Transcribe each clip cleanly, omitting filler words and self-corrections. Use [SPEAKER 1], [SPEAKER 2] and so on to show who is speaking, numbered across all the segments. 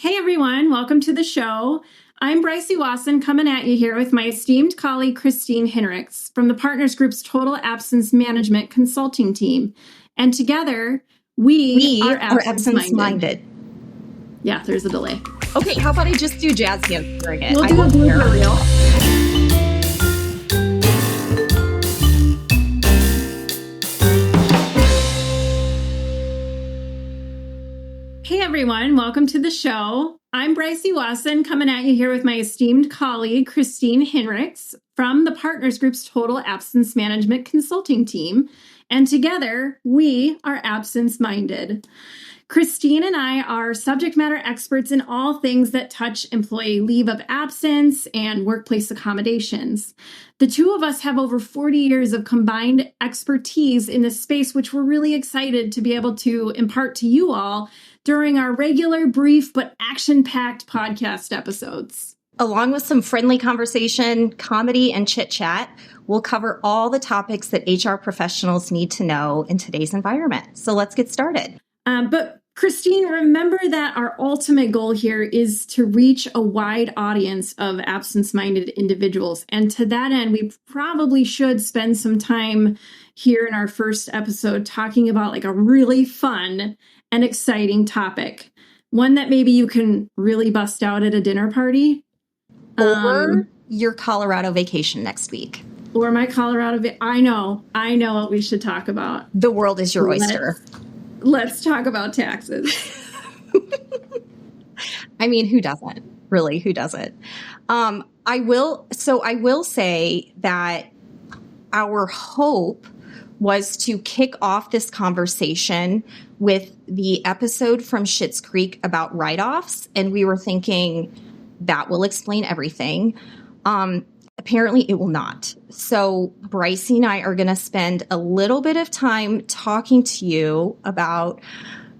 [SPEAKER 1] Hey everyone, welcome to the show. I'm Brycie Wasson coming at you here with my esteemed colleague Christine Hinnerichs from the Partners Group's Total Absence Management Consulting Team. And together, we are absence-minded. Yeah, there's a delay.
[SPEAKER 2] Okay, how about I just do jazz hands during it?
[SPEAKER 1] We'll do a blooper reel. Hey everyone, welcome to the show. I'm Brycie Wasson coming at you here with my esteemed colleague Christine Hinnerichs from the Partners Group's Total Absence Management Consulting Team. And together, we are absence-minded. Christine and I are subject matter experts in all things that touch employee leave of absence and workplace accommodations. The two of us have over 40 years of combined expertise in this space, which we're really excited to be able to impart to you all during our regular, brief, but action-packed podcast episodes.
[SPEAKER 2] Along with some friendly conversation, comedy, and chit-chat, we'll cover all the topics that HR professionals need to know in today's environment. So let's get started.
[SPEAKER 1] But Christine, remember that our ultimate goal here is to reach a wide audience of absence-minded individuals. And to that end, we probably should spend some time here in our first episode talking about like a really fun and exciting topic. One that maybe you can really bust out at a dinner party.
[SPEAKER 2] Or your Colorado vacation next week.
[SPEAKER 1] Or my Colorado I know what we should talk about.
[SPEAKER 2] The world is your oyster.
[SPEAKER 1] Let's talk about taxes.
[SPEAKER 2] I mean, who doesn't? Really, who doesn't? I will say that our hope was to kick off this conversation with the episode from Schitt's Creek about write-offs, and we were thinking that will explain everything. Apparently it will not. So Brycie and I are going to spend a little bit of time talking to you about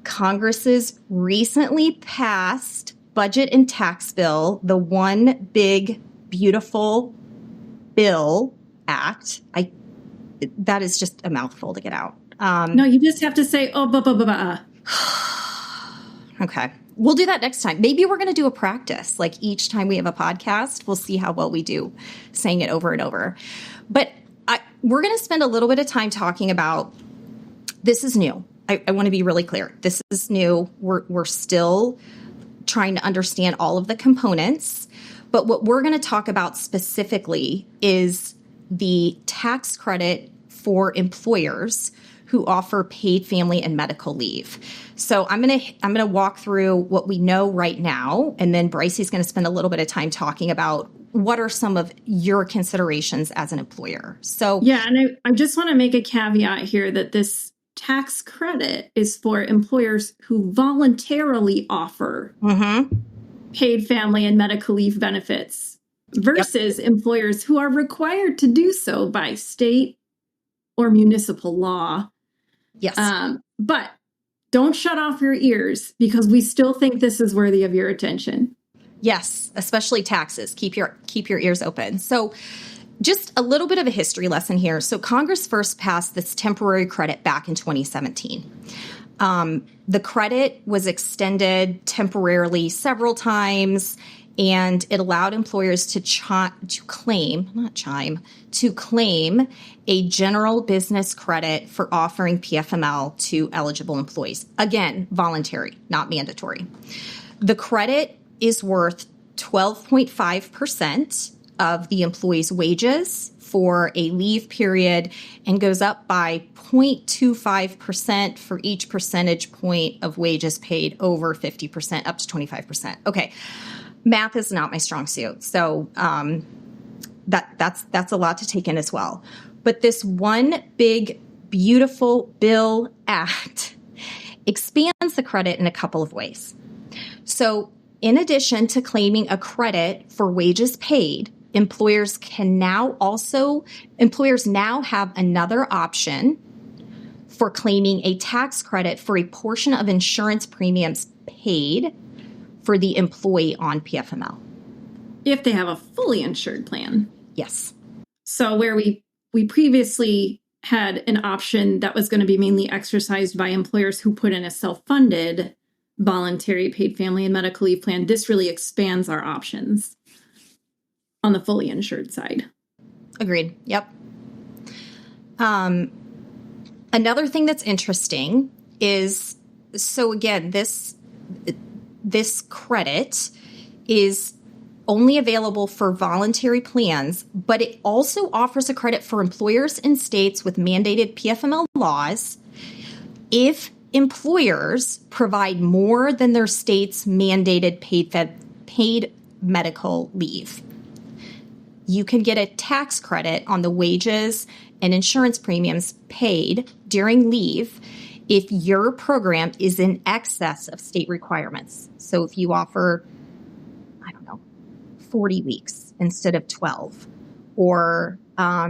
[SPEAKER 2] Congress's recently passed budget and tax bill, the One Big Beautiful Bill Act. That is just a mouthful to get out.
[SPEAKER 1] No, you just have to say,
[SPEAKER 2] Okay. We'll do that next time. Maybe we're going to do a practice. Like each time we have a podcast, we'll see how well we do saying it over and over. But we're going to spend a little bit of time talking about, this is new. I want to be really clear. This is new. We're still trying to understand all of the components. But what we're going to talk about specifically is the tax credit for employers who offer paid family and medical leave. So I'm going to walk through what we know right now, and then Brycie's going to spend a little bit of time talking about what are some of your considerations as an employer. So
[SPEAKER 1] yeah, and I just want to make a caveat here that this tax credit is for employers who voluntarily offer paid family and medical leave benefits versus employers who are required to do so by state or municipal law.
[SPEAKER 2] Yes.
[SPEAKER 1] But don't shut off your ears because we still think this is worthy of your attention.
[SPEAKER 2] Yes, especially taxes. Keep your ears open. So just a little bit of a history lesson here. So Congress first passed this temporary credit back in 2017. The credit was extended temporarily several times, and it allowed employers to claim a general business credit for offering PFML to eligible employees. Again, voluntary, not mandatory. The credit is worth 12.5% of the employee's wages for a leave period and goes up by 0.25% for each percentage point of wages paid over 50%, up to 25%. Okay. Math is not my strong suit, so that's a lot to take in as well. But this One Big Beautiful Bill Act expands the credit in a couple of ways. So in addition to claiming a credit for wages paid, employers now have another option for claiming a tax credit for a portion of insurance premiums paid for the employee on PFML.
[SPEAKER 1] If they have a fully insured plan.
[SPEAKER 2] Yes.
[SPEAKER 1] So where we previously had an option that was going to be mainly exercised by employers who put in a self-funded voluntary paid family and medical leave plan, this really expands our options on the fully insured side.
[SPEAKER 2] Agreed. Yep. Another thing that's interesting is, so again, this credit is only available for voluntary plans, but it also offers a credit for employers in states with mandated PFML laws if employers provide more than their state's mandated paid medical leave. You can get a tax credit on the wages and insurance premiums paid during leave if your program is in excess of state requirements. So if you offer, 40 weeks instead of 12, or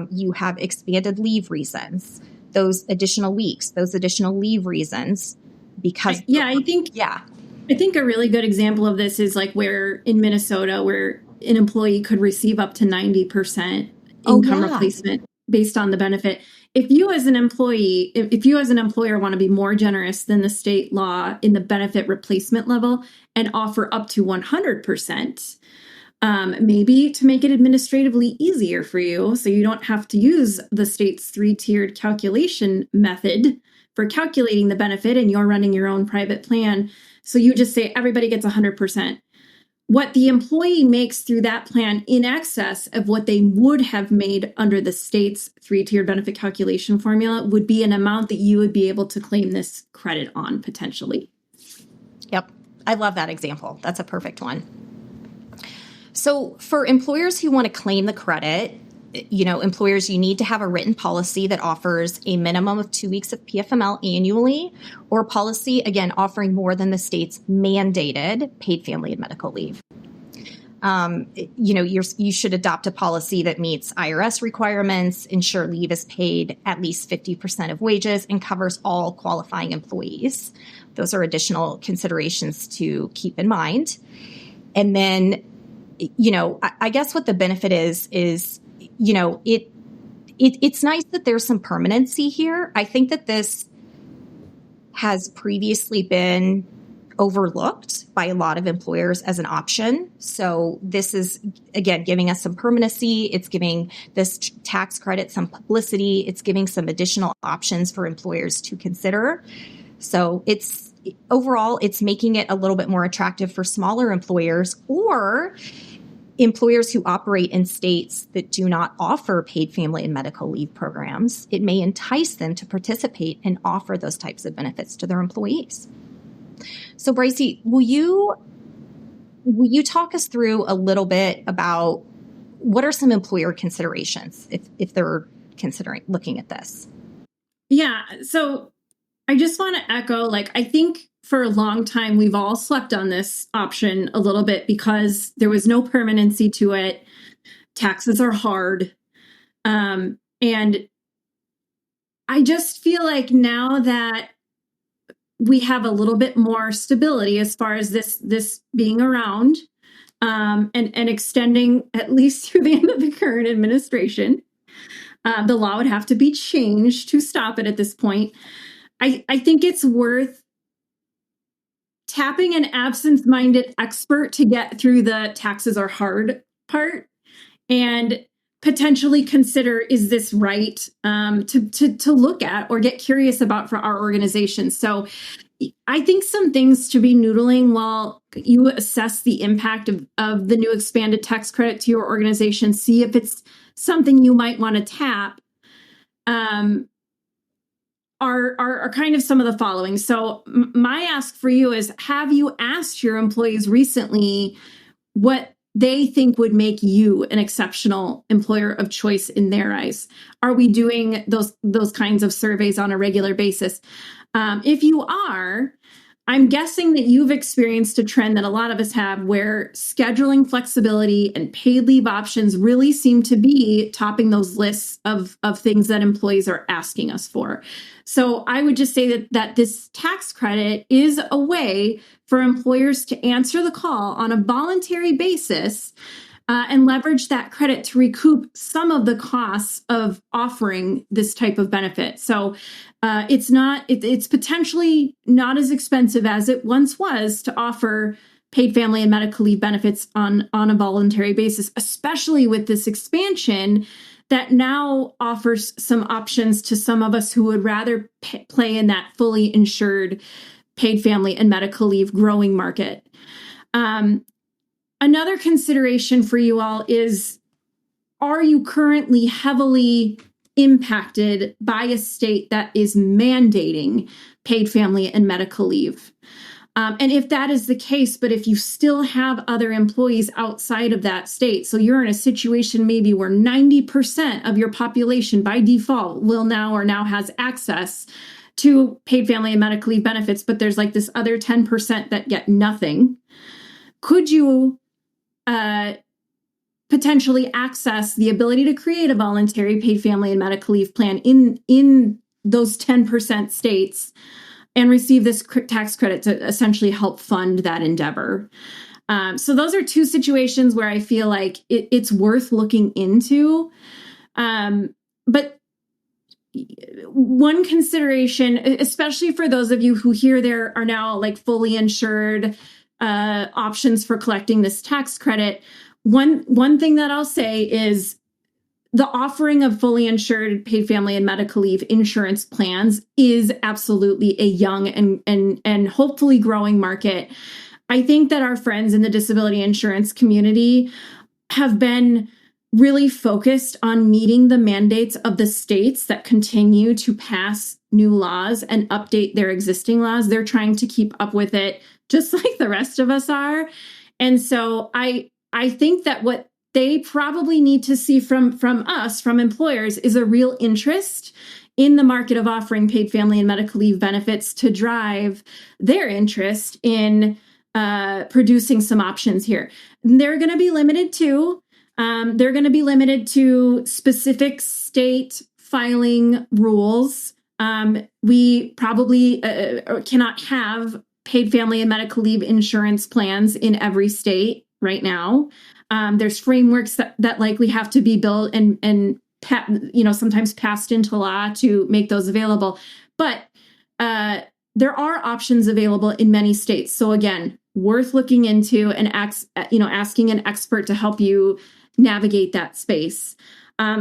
[SPEAKER 2] you have expanded leave reasons, those additional weeks, those additional leave reasons, because
[SPEAKER 1] I think a really good example of this is like where in Minnesota, where an employee could receive up to 90% income replacement based on the benefit. If you as an employee, if you as an employer want to be more generous than the state law in the benefit replacement level and offer up to 100%, maybe to make it administratively easier for you, so you don't have to use the state's 3-tiered calculation method for calculating the benefit and you're running your own private plan. So you just say everybody gets 100%. What the employee makes through that plan in excess of what they would have made under the state's 3-tiered benefit calculation formula would be an amount that you would be able to claim this credit on potentially.
[SPEAKER 2] Yep. I love that example. That's a perfect one. So for employers who want to claim the credit, employers, you need to have a written policy that offers a minimum of 2 weeks of PFML annually, or a policy, again, offering more than the state's mandated paid family and medical leave. You should adopt a policy that meets IRS requirements, ensure leave is paid at least 50% of wages, and covers all qualifying employees. Those are additional considerations to keep in mind. And then, I guess what the benefit is, it's nice that there's some permanency here. I think that this has previously been overlooked by a lot of employers as an option. So this is, again, giving us some permanency. It's giving this tax credit some publicity. It's giving some additional options for employers to consider. So overall, it's making it a little bit more attractive for smaller employers or employers who operate in states that do not offer paid family and medical leave programs. It may entice them to participate and offer those types of benefits to their employees. So, Brycie, will you talk us through a little bit about what are some employer considerations if they're considering looking at this?
[SPEAKER 1] Yeah. So I just want to echo, I think for a long time, we've all slept on this option a little bit because there was no permanency to it. Taxes are hard. And I just feel like now that we have a little bit more stability as far as this being around and extending at least through the end of the current administration, the law would have to be changed to stop it at this point. I think it's worth tapping an absent-minded expert to get through the taxes are hard part and potentially consider, is this right, to look at or get curious about for our organization. So I think some things to be noodling while you assess the impact of the new expanded tax credit to your organization, see if it's something you might want to tap, are kind of some of the following. So my ask for you is, have you asked your employees recently what they think would make you an exceptional employer of choice in their eyes? Are we doing those kinds of surveys on a regular basis? If you are, I'm guessing that you've experienced a trend that a lot of us have where scheduling flexibility and paid leave options really seem to be topping those lists of things that employees are asking us for. So I would just say that this tax credit is a way for employers to answer the call on a voluntary basis and leverage that credit to recoup some of the costs of offering this type of benefit. So it's potentially not as expensive as it once was to offer paid family and medical leave benefits on a voluntary basis, especially with this expansion that now offers some options to some of us who would rather play in that fully insured paid family and medical leave growing market. Another consideration for you all is, are you currently heavily impacted by a state that is mandating paid family and medical leave? And if that is the case, but if you still have other employees outside of that state, so you're in a situation maybe where 90% of your population by default will now has access to paid family and medical leave benefits, but there's like this other 10% that get nothing. Could you potentially access the ability to create a voluntary paid family and medical leave plan in those 10% states and receive this tax credit to essentially help fund that endeavor? So those are two situations where I feel like it's worth looking into. But one consideration, especially for those of you who hear there are now like fully insured options for collecting this tax credit, one thing that I'll say is the offering of fully insured paid family and medical leave insurance plans is absolutely a young and hopefully growing market. I think that our friends in the disability insurance community have been really focused on meeting the mandates of the states that continue to pass new laws and update their existing laws. They're trying to keep up with it just like the rest of us are. And so I think that what they probably need to see from us, from employers, is a real interest in the market of offering paid family and medical leave benefits to drive their interest in producing some options here. They're going to be limited to specific state filing rules. We probably cannot have paid family and medical leave insurance plans in every state right now. There's frameworks that likely have to be built and sometimes passed into law to make those available. But there are options available in many states. So again, worth looking into and asking an expert to help you navigate that space.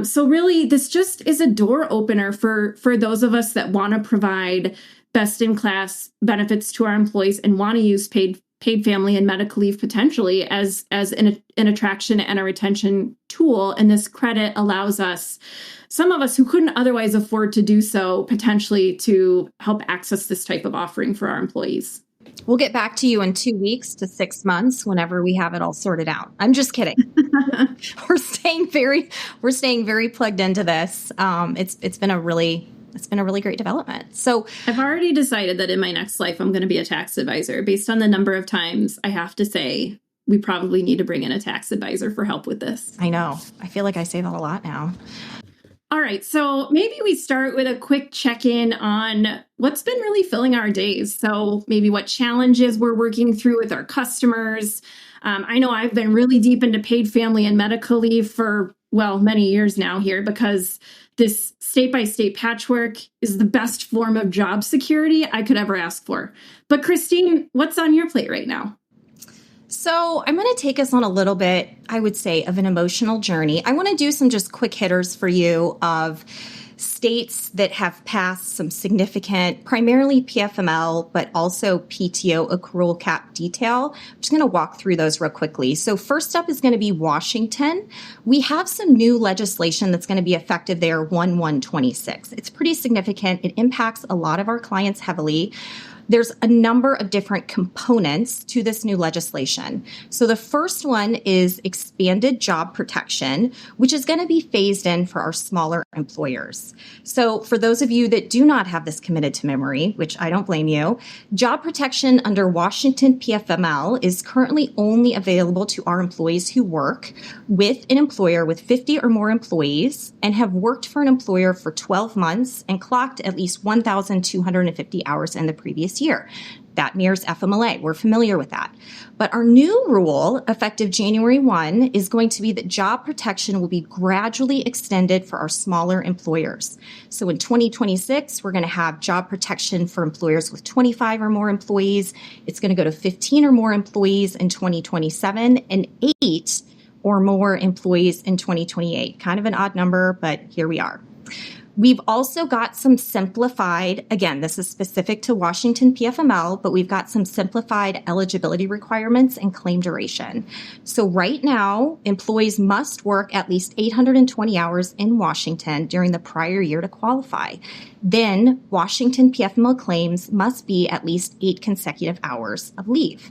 [SPEAKER 1] So really, this just is a door opener for those of us that want to provide best-in-class benefits to our employees and want to use paid family and medical leave potentially as an attraction and a retention tool. And this credit allows us, some of us who couldn't otherwise afford to do so, potentially to help access this type of offering for our employees.
[SPEAKER 2] We'll get back to you in 2 weeks to 6 months whenever we have it all sorted out. I'm just kidding. We're staying very plugged into this. It's been a really great development. So
[SPEAKER 1] I've already decided that in my next life, I'm going to be a tax advisor. Based on the number of times I have to say, we probably need to bring in a tax advisor for help with this.
[SPEAKER 2] I know. I feel like I say that a lot now.
[SPEAKER 1] All right. So maybe we start with a quick check-in on what's been really filling our days. So maybe what challenges we're working through with our customers. I know I've been really deep into paid family and medical leave for, many years now here, because this state-by-state patchwork is the best form of job security I could ever ask for. But Christine, what's on your plate right now?
[SPEAKER 2] So I'm going to take us on a little bit, I would say, of an emotional journey. I want to do some just quick hitters for you of states that have passed some significant, primarily PFML, but also PTO accrual cap detail. I'm just going to walk through those real quickly. So first up is going to be Washington. We have some new legislation that's going to be effective there 1/1/26. It's pretty significant. It impacts a lot of our clients heavily. There's a number of different components to this new legislation. So the first one is expanded job protection, which is going to be phased in for our smaller employers. So for those of you that do not have this committed to memory, which I don't blame you, job protection under Washington PFML is currently only available to our employees who work with an employer with 50 or more employees and have worked for an employer for 12 months and clocked at least 1,250 hours in the previous year. That mirrors FMLA. We're familiar with that. But our new rule, effective January 1, is going to be that job protection will be gradually extended for our smaller employers. So in 2026, we're going to have job protection for employers with 25 or more employees. It's going to go to 15 or more employees in 2027 and 8 or more employees in 2028. Kind of an odd number, but here we are. We've also got some simplified, again, this is specific to Washington PFML, but we've got some simplified eligibility requirements and claim duration. So right now, employees must work at least 820 hours in Washington during the prior year to qualify. Then Washington PFML claims must be at least 8 consecutive hours of leave.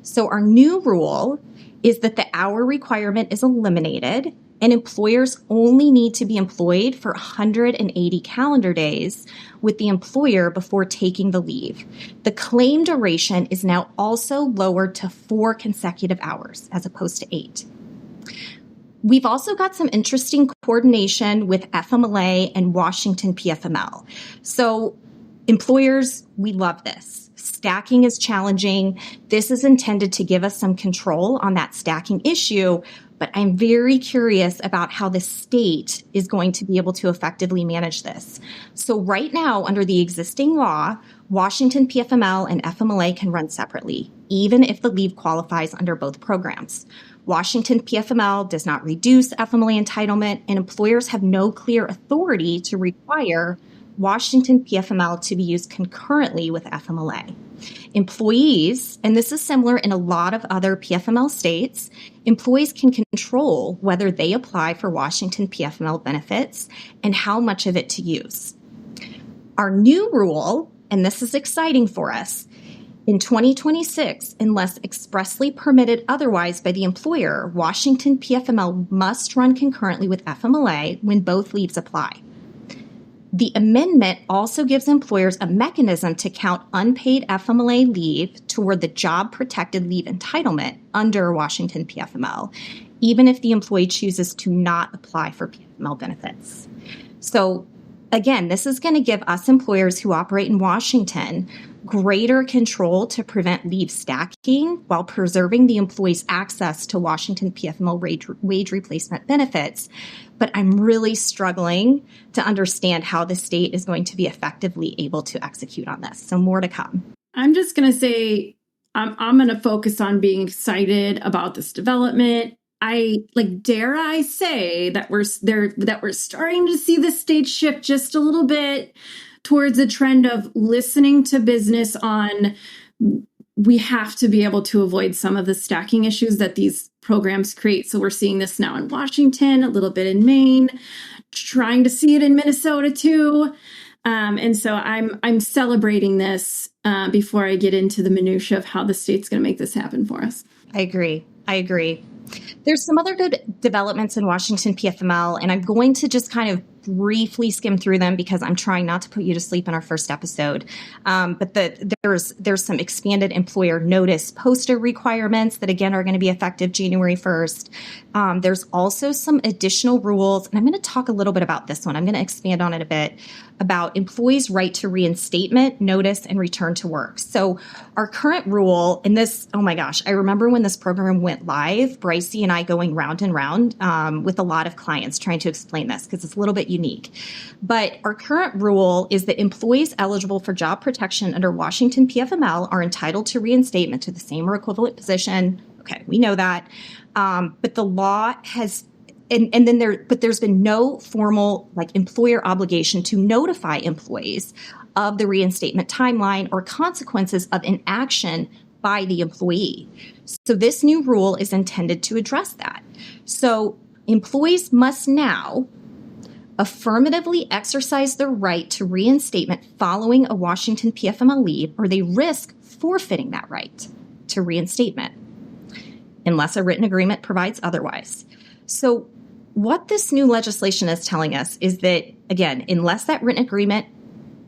[SPEAKER 2] So our new rule is that the hour requirement is eliminated, and employers only need to be employed for 180 calendar days with the employer before taking the leave. The claim duration is now also lowered to 4 consecutive hours as opposed to 8. We've also got some interesting coordination with FMLA and Washington PFML. So employers, we love this. Stacking is challenging. This is intended to give us some control on that stacking issue, but I'm very curious about how the state is going to be able to effectively manage this. So right now, under the existing law, Washington PFML and FMLA can run separately, even if the leave qualifies under both programs. Washington PFML does not reduce FMLA entitlement, and employers have no clear authority to require Washington PFML to be used concurrently with FMLA. Employees, and this is similar in a lot of other PFML states, employees can control whether they apply for Washington PFML benefits and how much of it to use. Our new rule, and this is exciting for us, in 2026, unless expressly permitted otherwise by the employer, Washington PFML must run concurrently with FMLA when both leaves apply. The amendment also gives employers a mechanism to count unpaid FMLA leave toward the job-protected leave entitlement under Washington PFML, even if the employee chooses to not apply for PFML benefits. So again, this is going to give us employers who operate in Washington greater control to prevent leave stacking while preserving the employee's access to Washington PFML wage replacement benefits. But I'm really struggling to understand how the state is going to be effectively able to execute on this. So more to come.
[SPEAKER 1] I'm just going to say, I'm going to focus on being excited about this development. Dare I say that we're starting to see the state shift just a little bit towards a trend of listening to business on, we have to be able to avoid some of the stacking issues that these programs create. So we're seeing this now in Washington, a little bit in Maine, trying to see it in Minnesota too. And so I'm celebrating this before I get into the minutia of how the state's going to make this happen for us.
[SPEAKER 2] I agree. There's some other good developments in Washington PFML, and I'm going to just kind of briefly skim through them because I'm trying not to put you to sleep in our first episode. But there's some expanded employer notice poster requirements that, again, are going to be effective January 1st. There's also some additional rules, and I'm going to talk a little bit about this one. I'm going to expand on it a bit, about employees' right to reinstatement, notice, and return to work. So our current rule, and this, oh my gosh, I remember when this program went live, Brycie and I going round and round with a lot of clients trying to explain this because it's a little bit unique. But our current rule is that employees eligible for job protection under Washington PFML are entitled to reinstatement to the same or equivalent position. Okay, we know that. But the law has, but there's been no formal employer obligation to notify employees of the reinstatement timeline or consequences of inaction by the employee. So this new rule is intended to address that. So employees must now affirmatively exercise their right to reinstatement following a Washington PFML leave, or they risk forfeiting that right to reinstatement unless a written agreement provides otherwise. So what this new legislation is telling us is that, again, unless that written agreement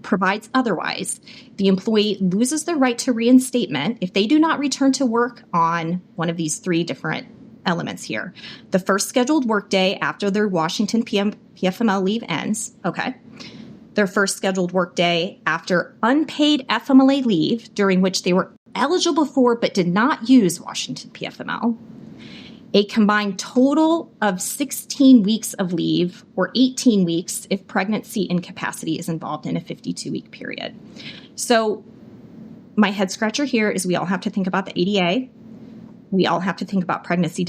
[SPEAKER 2] provides otherwise, the employee loses their right to reinstatement if they do not return to work on one of these 3 different elements here. The first scheduled workday after their Washington PFML leave ends. Okay. their first scheduled workday after unpaid FMLA leave during which they were eligible for but did not use Washington PFML, a combined total of 16 weeks of leave or 18 weeks if pregnancy incapacity is involved in a 52-week period. So my head scratcher here is we all have to think about the ADA. We all have to think about pregnancy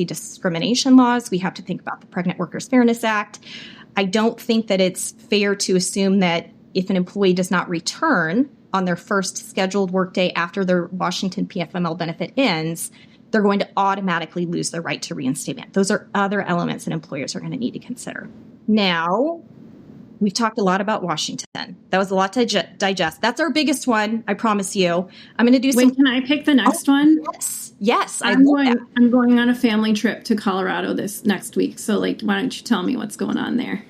[SPEAKER 2] discrimination laws. We have to think about the Pregnant Workers Fairness Act. I don't think that it's fair to assume that if an employee does not return on their first scheduled workday after their Washington PFML benefit ends, they're going to automatically lose their right to reinstatement. Those are other elements that employers are going to need to consider. Now, we've talked a lot about Washington. That was a lot to digest. That's our biggest one, I promise you. I'm going to do some...
[SPEAKER 1] Wait, can I pick the next one?
[SPEAKER 2] Yes.
[SPEAKER 1] I'm going on a family trip to Colorado this next week. So, why don't you tell me what's going on there?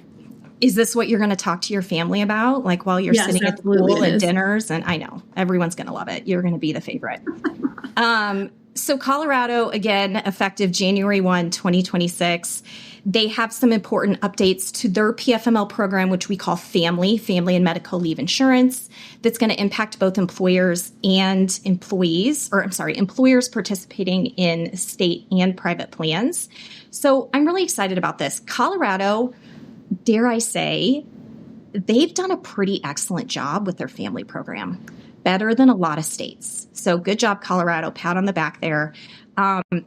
[SPEAKER 2] Is this what you're going to talk to your family about? While you're sitting at the pool at dinners? And I know, everyone's going to love it. You're going to be the favorite. So Colorado, again, effective January 1, 2026, they have some important updates to their PFML program, which we call Family and Medical Leave Insurance, that's going to impact both employers and employees participating in state and private plans. So I'm really excited about this. Colorado, dare I say, they've done a pretty excellent job with their family program, better than a lot of states. So good job, Colorado. Pat on the back there.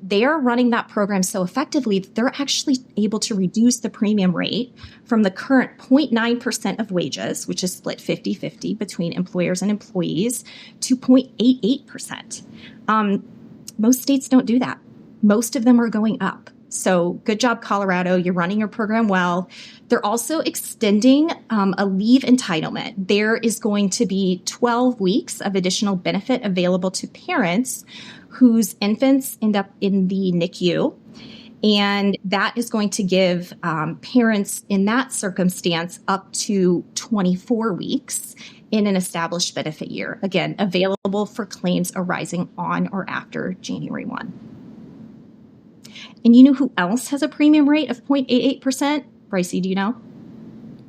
[SPEAKER 2] They are running that program so effectively that they're actually able to reduce the premium rate from the current 0.9% of wages, which is split 50-50 between employers and employees, to 0.88%. Most states don't do that. Most of them are going up. So good job, Colorado. You're running your program well. They're also extending a leave entitlement. There is going to be 12 weeks of additional benefit available to parents whose infants end up in the NICU. And that is going to give parents in that circumstance up to 24 weeks in an established benefit year. Again, available for claims arising on or after January 1. And you know who else has a premium rate of 0.88%? Brycie, do you know?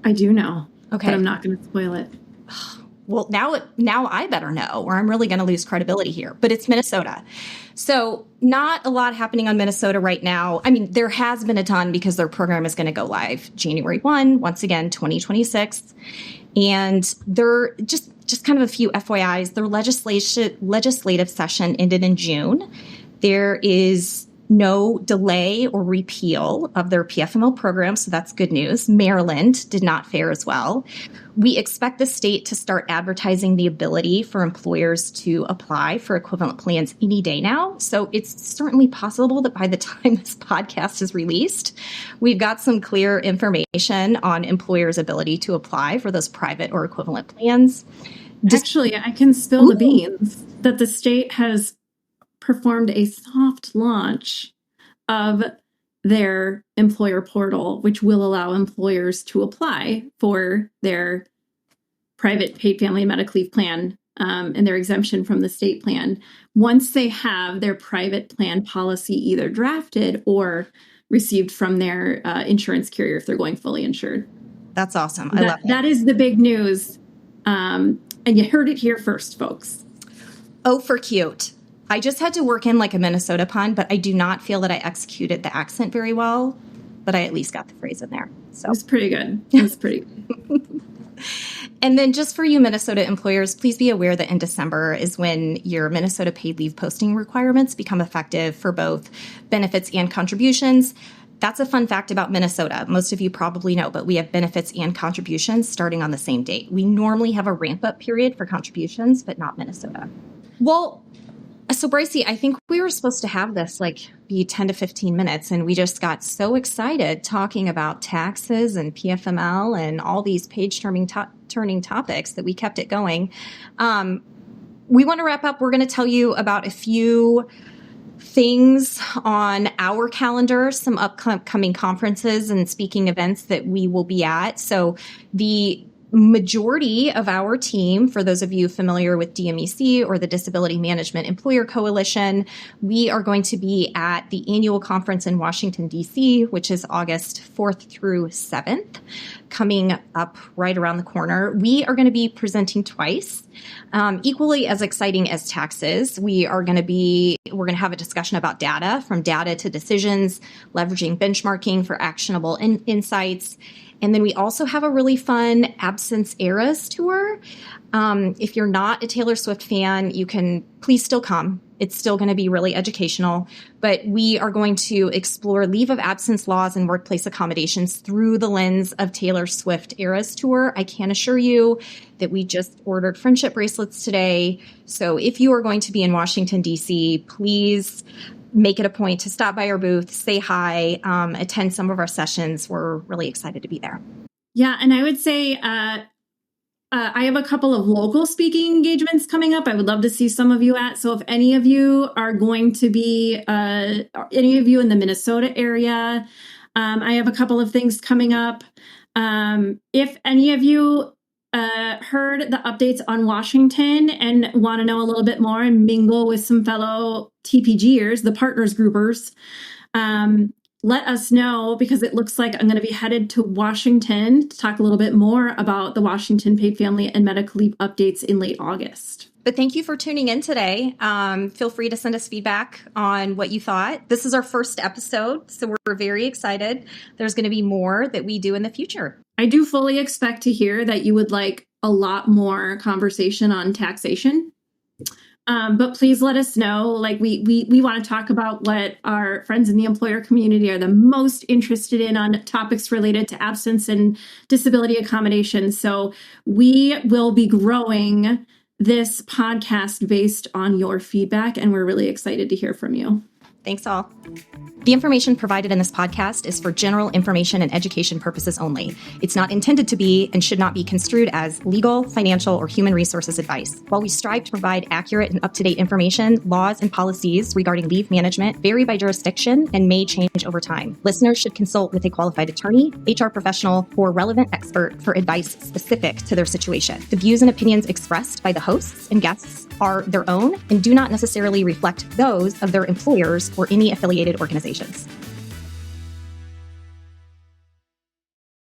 [SPEAKER 1] I do know.
[SPEAKER 2] Okay.
[SPEAKER 1] But I'm not going to spoil it.
[SPEAKER 2] Well, now I better know, or I'm really going to lose credibility here. But it's Minnesota. So not a lot happening on Minnesota right now. I mean, there has been a ton because their program is going to go live January 1, once again, 2026. And they're just kind of a few FYIs. Their legislative session ended in June. There is no delay or repeal of their PFML program, so that's good news. Maryland did not fare as well. We expect the state to start advertising the ability for employers to apply for equivalent plans any day now. So it's certainly possible that by the time this podcast is released, we've got some clear information on employers' ability to apply for those private or equivalent plans.
[SPEAKER 1] Actually, I can spill the beans that the state has performed a soft launch of their employer portal, which will allow employers to apply for their private paid family and medical leave plan and their exemption from the state plan once they have their private plan policy either drafted or received from their insurance carrier if they're going fully insured.
[SPEAKER 2] That's awesome. I love it.
[SPEAKER 1] That is the big news. And you heard it here first, folks.
[SPEAKER 2] Oh, for cute. I just had to work in like a Minnesota pun, but I do not feel that I executed the accent very well, but I at least got the phrase in there. So
[SPEAKER 1] it was pretty good. It was pretty good.
[SPEAKER 2] And then just for you Minnesota employers, please be aware that in December is when your Minnesota paid leave posting requirements become effective for both benefits and contributions. That's a fun fact about Minnesota. Most of you probably know, but we have benefits and contributions starting on the same date. We normally have a ramp-up period for contributions, but not Minnesota. Well, so Brycie, I think we were supposed to have this be 10 to 15 minutes, and we just got so excited talking about taxes and PFML and all these page-turning topics that we kept it going. We want to wrap up. We're going to tell you about a few things on our calendar, some upcoming conferences and speaking events that we will be at. So the majority of our team, for those of you familiar with DMEC or the Disability Management Employer Coalition, we are going to be at the annual conference in Washington, D.C., which is August 4th through 7th, coming up right around the corner. We are going to be presenting twice. Equally as exciting as taxes, we're going to have a discussion about data, from data to decisions, leveraging benchmarking for actionable insights. And then we also have a really fun Absence Eras tour. If you're not a Taylor Swift fan, you can please still come. It's still going to be really educational, but we are going to explore leave of absence laws and workplace accommodations through the lens of Taylor Swift Eras tour. I can assure you that we just ordered friendship bracelets today. So if you are going to be in Washington, D.C., please make it a point to stop by our booth, say hi, attend some of our sessions. We're really excited to be there.
[SPEAKER 1] Yeah, and I would say I have a couple of local speaking engagements coming up. I would love to see some of you at. So if any of you are going to be, any of you in the Minnesota area, I have a couple of things coming up. If any of you heard the updates on Washington and want to know a little bit more and mingle with some fellow TPGers, the partners groupers, let us know, because it looks like I'm going to be headed to Washington to talk a little bit more about the Washington Paid Family and Medical Leave updates in late August.
[SPEAKER 2] But thank you for tuning in today. Feel free to send us feedback on what you thought. This is our first episode, so we're very excited. There's going to be more that we do in the future.
[SPEAKER 1] I do fully expect to hear that you would like a lot more conversation on taxation. But please let us know. Like we want to talk about what our friends in the employer community are the most interested in on topics related to absence and disability accommodation. So we will be growing this podcast based on your feedback, and we're really excited to hear from you.
[SPEAKER 2] Thanks all. The information provided in this podcast is for general information and education purposes only. It's not intended to be and should not be construed as legal, financial, or human resources advice. While we strive to provide accurate and up-to-date information, laws and policies regarding leave management vary by jurisdiction and may change over time. Listeners should consult with a qualified attorney, HR professional, or relevant expert for advice specific to their situation. The views and opinions expressed by the hosts and guests are their own and do not necessarily reflect those of their employers or any affiliated organizations.